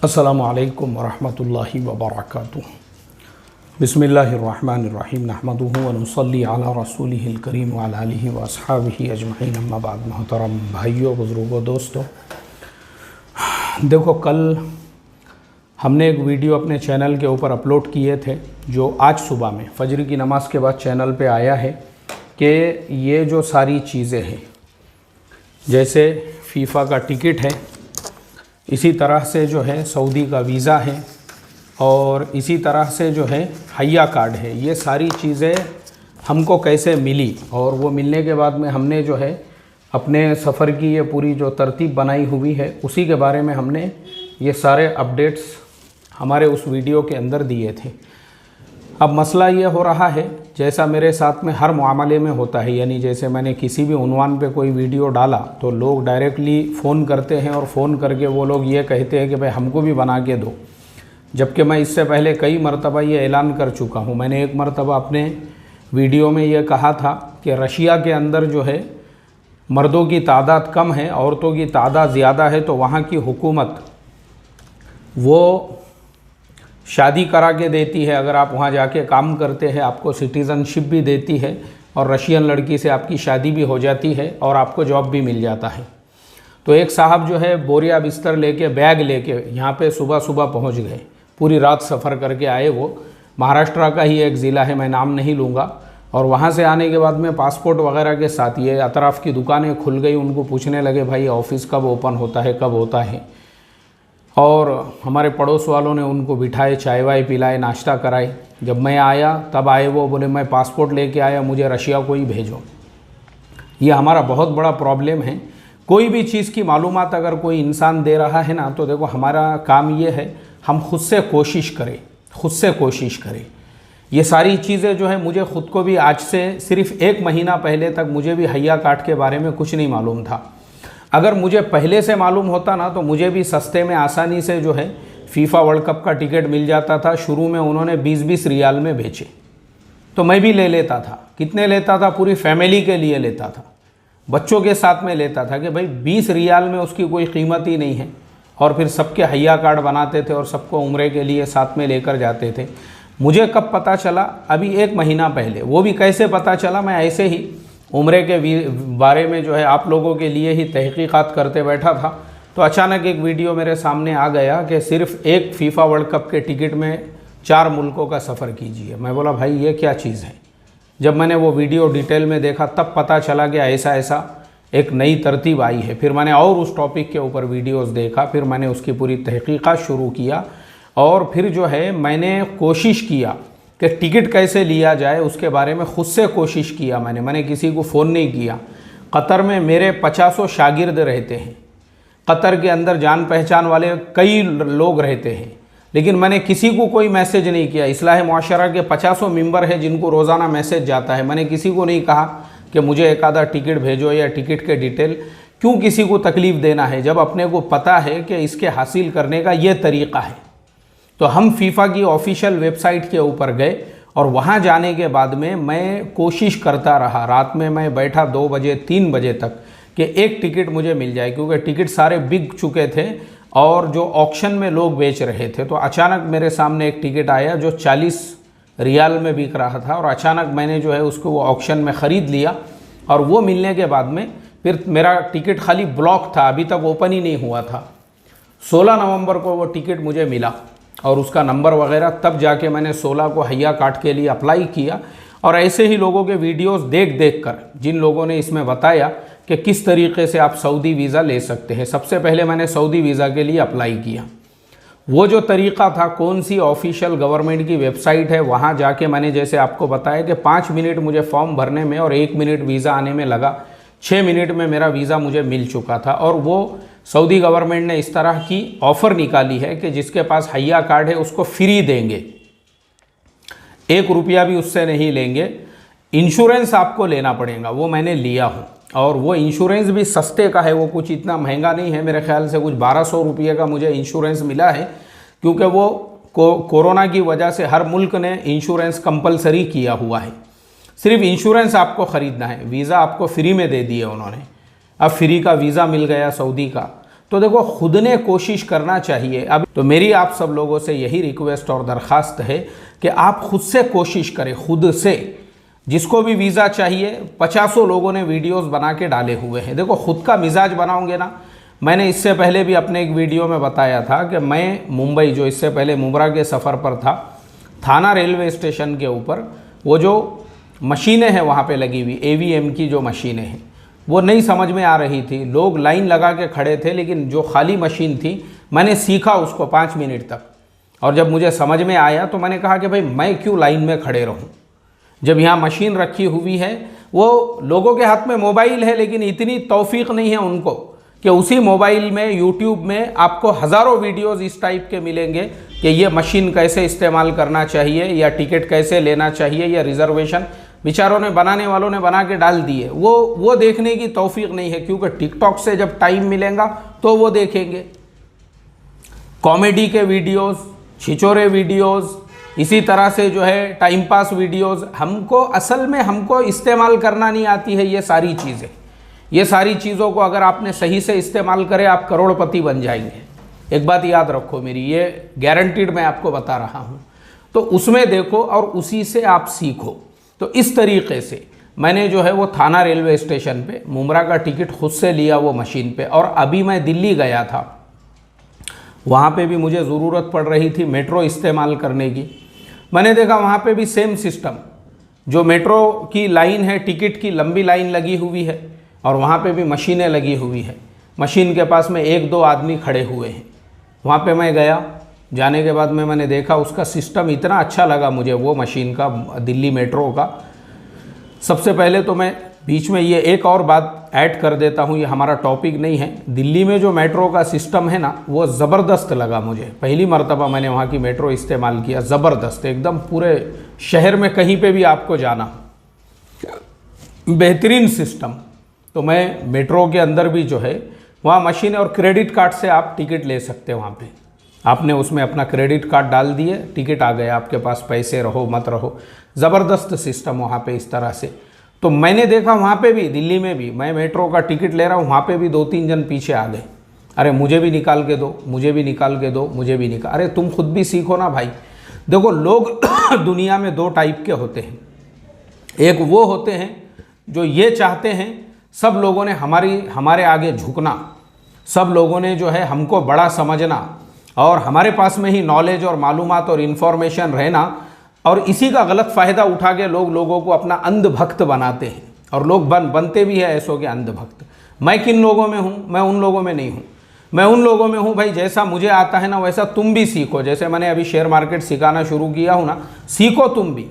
अस्सलामु अलैकुम वरहमतुल्लाहि वबरकातुह। बिस्मिल्लाहिर्रहमानिर्रहीम नहमदुहु व नुसल्ली अला रसूलिहिल करीम व अला आलिहि व अस्हाबिहि अजमईन अम्मा बाद। मोहतरम भाइयों, बुज़ुर्गों, दोस्तों, देखो कल हमने एक वीडियो अपने चैनल के ऊपर अपलोड किए थे जो आज सुबह में फजर की नमाज़ के बाद चैनल पे आया है कि ये जो सारी चीज़ें हैं, जैसे फ़ीफ़ा का टिकट है, इसी तरह से जो है सऊदी का वीज़ा है और इसी तरह से जो है हय्या कार्ड है, ये सारी चीज़ें हमको कैसे मिली और वो मिलने के बाद में हमने जो है अपने सफ़र की ये पूरी जो तरतीब बनाई हुई है उसी के बारे में हमने ये सारे अपडेट्स हमारे उस वीडियो के अंदर दिए थे। अब मसला ये हो रहा है, जैसा मेरे साथ में हर मामले में होता है, यानी जैसे मैंने किसी भी उन्वान पे कोई वीडियो डाला तो लोग डायरेक्टली फ़ोन करते हैं और फ़ोन करके वो लोग ये कहते हैं कि भाई हमको भी बना के दो, जबकि मैं इससे पहले कई मरतबा ये ऐलान कर चुका हूँ। मैंने एक मरतबा अपने वीडियो में ये कहा था कि रशिया के अंदर जो है मर्दों की तादाद कम है, औरतों की तादाद ज़्यादा है, तो वहाँ की हुकूमत वो शादी करा के देती है। अगर आप वहाँ जाके काम करते हैं आपको सिटीज़नशिप भी देती है और रशियन लड़की से आपकी शादी भी हो जाती है और आपको जॉब भी मिल जाता है। तो एक साहब जो है बोरिया बिस्तर लेके, बैग लेके यहाँ पे सुबह सुबह पहुँच गए, पूरी रात सफ़र करके आए। वो महाराष्ट्र का ही एक ज़िला है, मैं नाम नहीं लूँगा। और वहाँ से आने के बाद में पासपोर्ट वगैरह के साथ ये अतराफ़ की दुकानें खुल गई, उनको पूछने लगे भाई ऑफ़िस कब ओपन होता है, कब होता है। और हमारे पड़ोस वालों ने उनको बिठाए, चाय वाय पिलाए, नाश्ता कराए। जब मैं आया तब आए वो बोले मैं पासपोर्ट लेके आया, मुझे रशिया को ही भेजो। ये हमारा बहुत बड़ा प्रॉब्लम है। कोई भी चीज़ की मालूमात अगर कोई इंसान दे रहा है ना, तो देखो हमारा काम ये है हम खुद से कोशिश करें, खुद से कोशिश करें। ये सारी चीज़ें जो है मुझे ख़ुद को भी आज से सिर्फ़ 1 महीना पहले तक मुझे भी हय्या कार्ड के बारे में कुछ नहीं मालूम था। अगर मुझे पहले से मालूम होता ना तो मुझे भी सस्ते में आसानी से जो है फ़ीफ़ा वर्ल्ड कप का टिकट मिल जाता था। शुरू में उन्होंने 20-20 रियाल में बेचे तो मैं भी ले लेता था। कितने लेता था? पूरी फैमिली के लिए लेता था, बच्चों के साथ में लेता था कि भाई 20 रियाल में उसकी कोई कीमत ही नहीं है। और फिर सबके हय्या कार्ड बनाते थे और सबको उम्रे के लिए साथ में लेकर जाते थे। मुझे कब पता चला? अभी 1 महीना पहले। वो भी कैसे पता चला? मैं ऐसे ही उम्रे के बारे में जो है आप लोगों के लिए ही तहकीकात करते बैठा था, तो अचानक एक वीडियो मेरे सामने आ गया कि सिर्फ़ एक फ़ीफ़ा वर्ल्ड कप के टिकट में 4 मुल्कों का सफ़र कीजिए। मैं बोला भाई ये क्या चीज़ है। जब मैंने वो वीडियो डिटेल में देखा तब पता चला कि ऐसा ऐसा एक नई तरतीब आई है। फिर मैंने और उस टॉपिक के ऊपर वीडियोस देखा, फिर मैंने उसकी पूरी तहकीकात शुरू किया और फिर जो है मैंने कोशिश किया कि टिकट कैसे लिया जाए, उसके बारे में ख़ुद से कोशिश किया। मैंने किसी को फ़ोन नहीं किया। कतर में मेरे 50 शागिर्द रहते हैं, कतर के अंदर जान पहचान वाले कई लोग रहते हैं, लेकिन मैंने किसी को कोई मैसेज नहीं किया। इस्लाह मुआशरा के 50 मेंबर हैं जिनको रोज़ाना मैसेज जाता है। मैंने किसी को नहीं कहा कि मुझे एक आधा टिकट भेजो या टिकट के डिटेल। क्यों किसी को तकलीफ़ देना है जब अपने को पता है कि इसके हासिल करने का ये तरीक़ा है। तो हम फ़ीफ़ा की ऑफिशियल वेबसाइट के ऊपर गए और वहाँ जाने के बाद में मैं कोशिश करता रहा। रात में मैं बैठा 2 बजे 3 बजे तक कि एक टिकट मुझे मिल जाए, क्योंकि टिकट सारे बिक चुके थे और जो ऑक्शन में लोग बेच रहे थे। तो अचानक मेरे सामने एक टिकट आया जो 40 रियाल में बिक रहा था और अचानक मैंने जो है उसको वो ऑक्शन में ख़रीद लिया। और वो मिलने के बाद में फिर मेरा टिकट खाली ब्लॉक था, अभी तक ओपन ही नहीं हुआ था। 16 नवंबर को वो टिकट मुझे मिला और उसका नंबर वगैरह, तब जाके मैंने 16 को हय्या कार्ड के लिए अप्लाई किया। और ऐसे ही लोगों के वीडियोस देख कर जिन लोगों ने इसमें बताया कि किस तरीके से आप सऊदी वीज़ा ले सकते हैं, सबसे पहले मैंने सऊदी वीज़ा के लिए अप्लाई किया। वो जो तरीक़ा था, कौन सी ऑफिशियल गवर्नमेंट की वेबसाइट है, वहाँ जाके मैंने जैसे आपको बताया कि 5 मिनट मुझे फॉर्म भरने में और 1 मिनट वीज़ा आने में लगा। 6 मिनट में मेरा वीज़ा मुझे मिल चुका था। और वो सऊदी गवर्नमेंट ने इस तरह की ऑफ़र निकाली है कि जिसके पास हय्या कार्ड है उसको फ्री देंगे, 1 रुपया भी उससे नहीं लेंगे। इंश्योरेंस आपको लेना पड़ेगा, वो मैंने लिया हूँ और वो इंश्योरेंस भी सस्ते का है, वो कुछ इतना महंगा नहीं है। मेरे ख्याल से कुछ 1200 रुपये का मुझे इंश्योरेंस मिला है, क्योंकि वो कोरोना की वजह से हर मुल्क ने इंश्योरेंस कंपलसरी किया हुआ है। सिर्फ इंश्योरेंस आपको ख़रीदना है, वीज़ा आपको फ्री में दे दिए उन्होंने। अब फ्री का वीज़ा मिल गया सऊदी का, तो देखो खुद ने कोशिश करना चाहिए। अब तो मेरी आप सब लोगों से यही रिक्वेस्ट और दरख्वास्त है कि आप खुद से कोशिश करें, खुद से। जिसको भी वीज़ा चाहिए, 50 लोगों ने वीडियोस बना के डाले हुए हैं। देखो खुद का मिजाज बनाओगे ना, मैंने इससे पहले भी अपने एक वीडियो में बताया था कि मैं मुंबई, जो इससे पहले मुब्रा के सफ़र पर था, थाना रेलवे स्टेशन के ऊपर वो जो मशीनें हैं वहाँ पे लगी हुई AVM की जो मशीनें हैं, वो नहीं समझ में आ रही थी। लोग लाइन लगा के खड़े थे, लेकिन जो खाली मशीन थी मैंने सीखा उसको 5 मिनट तक। और जब मुझे समझ में आया तो मैंने कहा कि भाई मैं क्यों लाइन में खड़े रहूं, जब यहाँ मशीन रखी हुई है। वो लोगों के हाथ में मोबाइल है, लेकिन इतनी तौफीक नहीं है उनको कि उसी मोबाइल में यूट्यूब में आपको हज़ारों वीडियोस इस टाइप के मिलेंगे कि ये मशीन कैसे इस्तेमाल करना चाहिए, या टिकट कैसे लेना चाहिए, या रिजर्वेशन। बेचारों ने, बनाने वालों ने बना के डाल दिए, वो देखने की तौफीक नहीं है, क्योंकि टिकटॉक से जब टाइम मिलेगा तो वो देखेंगे। कॉमेडी के वीडियोस, छिछोरे वीडियोस, इसी तरह से जो है टाइम पास वीडियोस। हमको असल में हमको इस्तेमाल करना नहीं आती है ये सारी चीज़ें। ये सारी चीज़ों को अगर आपने सही से इस्तेमाल करे, आप करोड़पति बन जाएंगे। एक बात याद रखो मेरी, ये गारंटीड मैं आपको बता रहा हूँ। तो उसमें देखो और उसी से आप सीखो। तो इस तरीके से मैंने जो है वो थाना रेलवे स्टेशन पे मुम्बरा का टिकट खुद से लिया वो मशीन पे। और अभी मैं दिल्ली गया था, वहाँ पे भी मुझे ज़रूरत पड़ रही थी मेट्रो इस्तेमाल करने की। मैंने देखा वहाँ पे भी सेम सिस्टम, जो मेट्रो की लाइन है, टिकट की लंबी लाइन लगी हुई है, और वहाँ पे भी मशीनें लगी हुई है। मशीन के पास में 1-2 आदमी खड़े हुए हैं। वहाँ पे मैं गया, जाने के बाद में मैंने देखा उसका सिस्टम इतना अच्छा लगा मुझे वो मशीन का, दिल्ली मेट्रो का। सबसे पहले तो मैं बीच में ये एक और बात ऐड कर देता हूँ, ये हमारा टॉपिक नहीं है। दिल्ली में जो मेट्रो का सिस्टम है ना, वो ज़बरदस्त लगा मुझे। पहली मर्तबा मैंने वहाँ की मेट्रो इस्तेमाल किया, ज़बरदस्त एकदम। पूरे शहर में कहीं पे भी आपको जाना, बेहतरीन सिस्टम। तो मैं मेट्रो के अंदर भी जो है वहाँ मशीन, और क्रेडिट कार्ड से आप टिकट ले सकते हैं। वहाँ पे आपने उसमें अपना क्रेडिट कार्ड डाल दिए, टिकट आ गया आपके पास, पैसे रहो मत रहो। ज़बरदस्त सिस्टम वहाँ पे इस तरह से। तो मैंने देखा वहाँ पे भी, दिल्ली में भी, मैं मेट्रो का टिकट ले रहा हूँ, वहाँ पे भी 2-3 जन पीछे आ गए। अरे मुझे भी निकाल के दो, मुझे भी निकाल के दो, मुझे भी निकाल। अरे तुम खुद भी सीखो ना भाई। देखो लोग दुनिया में 2 टाइप के होते हैं। एक वो होते हैं जो ये चाहते हैं सब लोगों ने हमारे आगे झुकना, सब लोगों ने जो है हमको बड़ा समझना, और हमारे पास में ही नॉलेज और मालूमात और इन्फॉर्मेशन रहना, और इसी का गलत फ़ायदा उठा के लोगों को अपना अंधभक्त बनाते हैं। और लोग बनते भी हैं ऐसों के अंधभक्त। मैं किन लोगों में हूँ? मैं उन लोगों में नहीं हूँ। मैं उन लोगों में हूँ भाई, जैसा मुझे आता है ना वैसा तुम भी सीखो। जैसे मैंने अभी शेयर मार्केट सिखाना शुरू किया हूँ ना, सीखो तुम भी।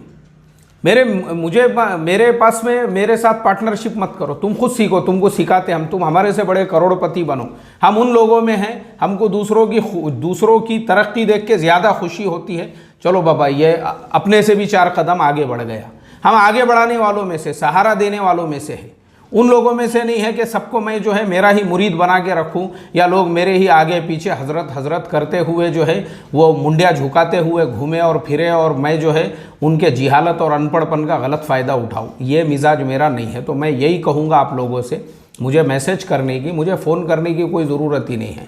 मेरे पास में मेरे साथ पार्टनरशिप मत करो, तुम खुद सीखो। तुमको सिखाते हम, तुम हमारे से बड़े करोड़पति बनो। हम उन लोगों में हैं, हमको दूसरों की तरक्की देख के ज़्यादा खुशी होती है। चलो बाबा, ये अपने से भी 4 कदम आगे बढ़ गया। हम आगे बढ़ाने वालों में से, सहारा देने वालों में से है। उन लोगों में से नहीं है कि सबको मैं जो है मेरा ही मुरीद बना के रखूं, या लोग मेरे ही आगे पीछे हजरत हजरत करते हुए जो है वो मुंडिया झुकाते हुए घूमे और फिरे, और मैं जो है उनके जिहालत और अनपढ़पन का गलत फ़ायदा उठाऊं। ये मिजाज मेरा नहीं है। तो मैं यही कहूँगा आप लोगों से, मुझे मैसेज करने की, मुझे फ़ोन करने की कोई ज़रूरत ही नहीं है।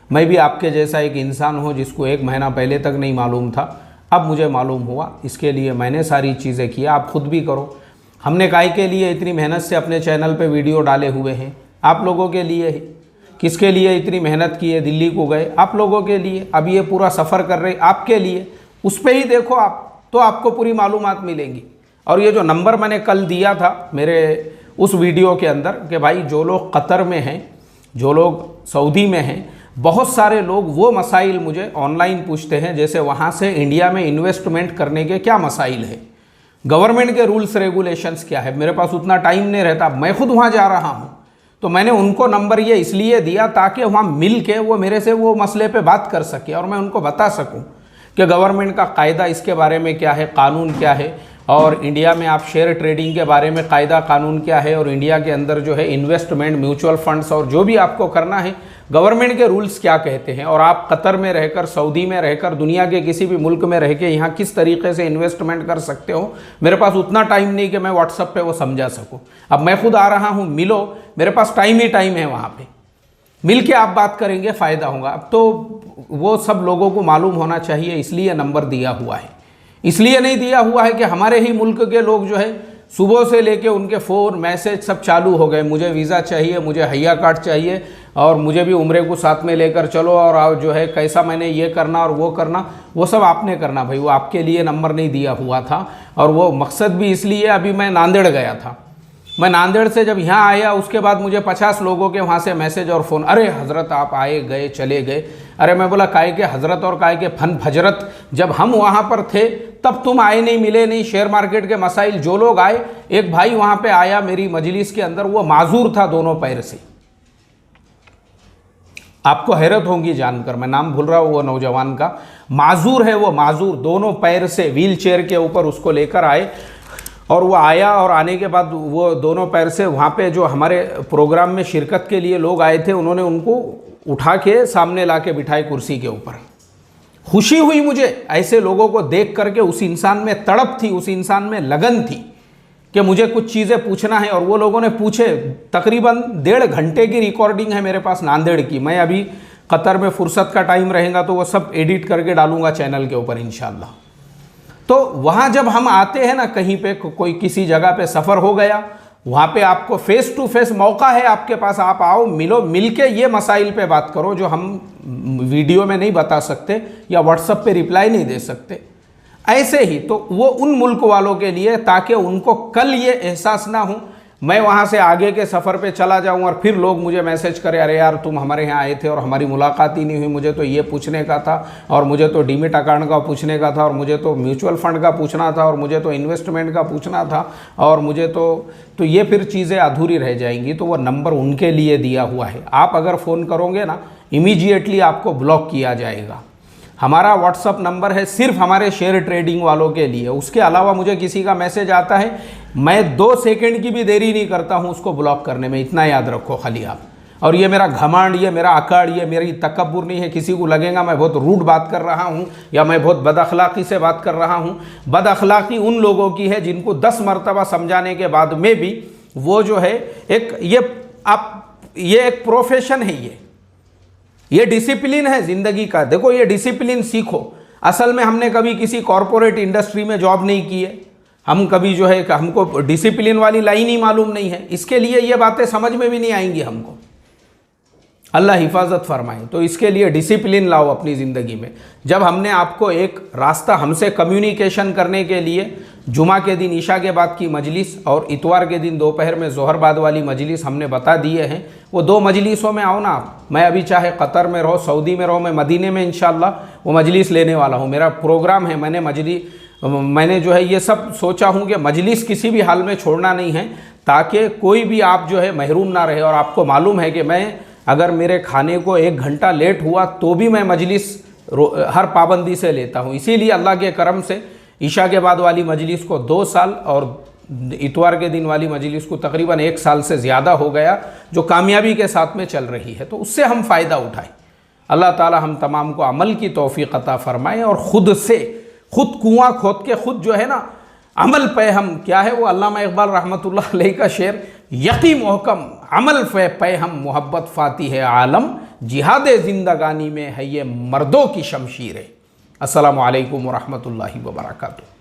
मैं भी आपके जैसा एक इंसान हूँ जिसको 1 महीना पहले तक नहीं मालूम था, अब मुझे मालूम हुआ। इसके लिए मैंने सारी चीज़ें की, आप खुद भी करो। हमने काहे के लिए इतनी मेहनत से अपने चैनल पे वीडियो डाले हुए हैं? आप लोगों के लिए ही। किसके लिए इतनी मेहनत की है? दिल्ली को गए, आप लोगों के लिए। अब ये पूरा सफ़र कर रहे आपके लिए। उस पर ही देखो आप, तो आपको पूरी मालूमात मिलेंगी। और ये जो नंबर मैंने कल दिया था मेरे उस वीडियो के अंदर कि भाई जो लोग कतर में हैं, जो लोग सऊदी में हैं, बहुत सारे लोग वो मसाइल मुझे ऑनलाइन पूछते हैं, जैसे वहाँ से इंडिया में इन्वेस्टमेंट करने के क्या मसाइल है, गवर्नमेंट के रूल्स रेगुलेशंस क्या है। मेरे पास उतना टाइम नहीं रहता, मैं खुद वहाँ जा रहा हूँ। तो मैंने उनको नंबर ये इसलिए दिया ताकि वहाँ मिल के वो मेरे से वो मसले पे बात कर सके, और मैं उनको बता सकूँ कि गवर्नमेंट का कायदा इसके बारे में क्या है, कानून क्या है, और इंडिया में आप शेयर ट्रेडिंग के बारे में कायदा कानून क्या है, और इंडिया के अंदर जो है इन्वेस्टमेंट, म्यूचुअल फंड्स और जो भी आपको करना है, गवर्नमेंट के रूल्स क्या कहते हैं, और आप कतर में रहकर, सऊदी में रहकर, दुनिया के किसी भी मुल्क में रह के यहाँ किस तरीके से इन्वेस्टमेंट कर सकते हो। मेरे पास उतना टाइम नहीं कि मैं व्हाट्सएप पे वो समझा सकूँ। अब मैं खुद आ रहा हूँ, मिलो, मेरे पास टाइम ही टाइम है वहाँ पे। मिल के आप बात करेंगे, फ़ायदा होगा। अब तो वो सब लोगों को मालूम होना चाहिए, इसलिए नंबर दिया हुआ है। इसलिए नहीं दिया हुआ है कि हमारे ही मुल्क के लोग जो है सुबह से लेके उनके फ़ोन मैसेज सब चालू हो गए, मुझे वीज़ा चाहिए, मुझे हया कार्ड चाहिए और मुझे भी उम्रे को साथ में लेकर चलो, और जो है कैसा मैंने ये करना और वो करना, वो सब आपने करना भाई। वो आपके लिए नंबर नहीं दिया हुआ था। और वो मकसद भी इसलिए, अभी मैं नांदेड़ गया था, मैं नांदेड़ से जब यहाँ आया उसके बाद मुझे 50 लोगों के वहाँ से मैसेज और फ़ोन, अरे हज़रत आप आए गए चले गए। अरे मैं बोला काय के हज़रत और काय के फन फजरत, जब हम वहाँ पर थे तब तुम आए नहीं, मिले नहीं। शेयर मार्केट के मसाइल, जो लोग आए, एक भाई वहाँ पे आया मेरी मजलिस के अंदर, वो माजूर था दोनों पैर से। आपको हैरत होगी जानकर, मैं नाम भूल रहा हूँ वो नौजवान का, माजूर है वो, माजूर, दोनों पैर से व्हील चेयर के ऊपर उसको लेकर आए। और वो आया और आने के बाद वो दोनों पैर से वहाँ पे जो हमारे प्रोग्राम में शिरकत के लिए लोग आए थे, उन्होंने उनको उठा के सामने ला के बिठाए कुर्सी के ऊपर। खुशी हुई मुझे ऐसे लोगों को देख करके। उस इंसान में तड़प थी, उस इंसान में लगन थी कि मुझे कुछ चीज़ें पूछना है। और वो लोगों ने पूछे। तकरीबन 1.5 घंटे की रिकॉर्डिंग है मेरे पास नांदेड़ की। मैं अभी कतर में फुर्सत का टाइम रहेगा तो वो सब एडिट करके डालूंगा चैनल के ऊपर इंशाल्लाह। तो वहाँ जब हम आते हैं ना, कहीं पे कोई किसी जगह पे सफ़र हो गया, वहाँ पे आपको फेस टू फेस मौका है आपके पास, आप आओ, मिलो, मिलके ये मसाइल पे बात करो जो हम वीडियो में नहीं बता सकते या व्हाट्सएप पे रिप्लाई नहीं दे सकते। ऐसे ही तो वो उन मुल्क वालों के लिए, ताकि उनको कल ये एहसास ना हो मैं वहाँ से आगे के सफ़र पे चला जाऊँ और फिर लोग मुझे मैसेज करें, अरे यार तुम हमारे यहाँ आए थे और हमारी मुलाकात ही नहीं हुई, मुझे तो ये पूछने का था, और मुझे तो डीमिट अकाउंट का पूछने का था, और मुझे तो म्यूचुअल फंड का पूछना था, और मुझे तो इन्वेस्टमेंट का पूछना था, और मुझे तो ये फिर चीज़ें अधूरी रह जाएंगी। तो वो नंबर उनके लिए दिया हुआ है। आप अगर फ़ोन करोगे ना, इमीडिएटली आपको ब्लॉक किया जाएगा। हमारा व्हाट्सअप नंबर है सिर्फ हमारे शेयर ट्रेडिंग वालों के लिए। उसके अलावा मुझे किसी का मैसेज आता है, मैं 2 सेकंड की भी देरी नहीं करता हूं उसको ब्लॉक करने में, इतना याद रखो खाली आप। और ये मेरा घमंड, ये मेरा अकड़, ये मेरी तकब्बुर नहीं है। किसी को लगेगा मैं बहुत रूड बात कर रहा हूँ या मैं बहुत बदअखलाक़ी से बात कर रहा हूँ। बदअखलाक़ी उन लोगों की है जिनको 10 मरतबा समझाने के बाद में भी वो जो है ये एक प्रोफेशन है, ये डिसिप्लिन है ज़िंदगी का। देखो ये डिसिप्लिन सीखो। असल में हमने कभी किसी कॉरपोरेट इंडस्ट्री में जॉब नहीं की है, हम कभी जो है हमको डिसिप्लिन वाली लाइन ही मालूम नहीं है, इसके लिए ये बातें समझ में भी नहीं आएंगी हमको। अल्लाह हिफाजत फरमाए। तो इसके लिए डिसिप्लिन लाओ अपनी ज़िंदगी में। जब हमने आपको एक रास्ता, हमसे कम्युनिकेशन करने के लिए जुमा के दिन ईशा के बाद की मजलिस और इतवार के दिन दोपहर में ज़ोहर बाद वाली मजलिस हमने बता दिए हैं, वो 2 मजलिसों में आओ ना आप। मैं अभी चाहे कतर में रहो, सऊदी में रहो, मैं मदीने में इंशाअल्लाह वो मजलिस लेने वाला हूँ। मेरा प्रोग्राम है, मैंने जो है ये सब सोचा हूँ कि मजलिस किसी भी हाल में छोड़ना नहीं है, ताकि कोई भी आप जो है महरूम ना रहे। और आपको मालूम है कि मैं अगर मेरे खाने को 1 घंटा लेट हुआ तो भी मैं मजलिस हर पाबंदी से लेता हूँ। इसीलिए अल्लाह के करम से ईशा के बाद वाली मजलिस को 2 साल और इतवार के दिन वाली मजलिस को तकरीबन 1 साल से ज़्यादा हो गया, जो कामयाबी के साथ में चल रही है। तो उससे हम फ़ायदा उठाएं। अल्लाह ताला हम तमाम को अमल की तौफीक अता फ़रमाएँ और खुद कुआं खोद के खुद जो है ना अमल पे हम, क्या है वो अल्लामा इकबाल रहमतुल्लाह अलैह का शेर, यकी मोहकम अमल पे हम मोहब्बत फाती है आलम, जिहाद ज़िंदगानी में है ये मर्दों की शमशीरें। अस्सलामु अलैकुम व रहमतुल्लाहि व बरकातुहू।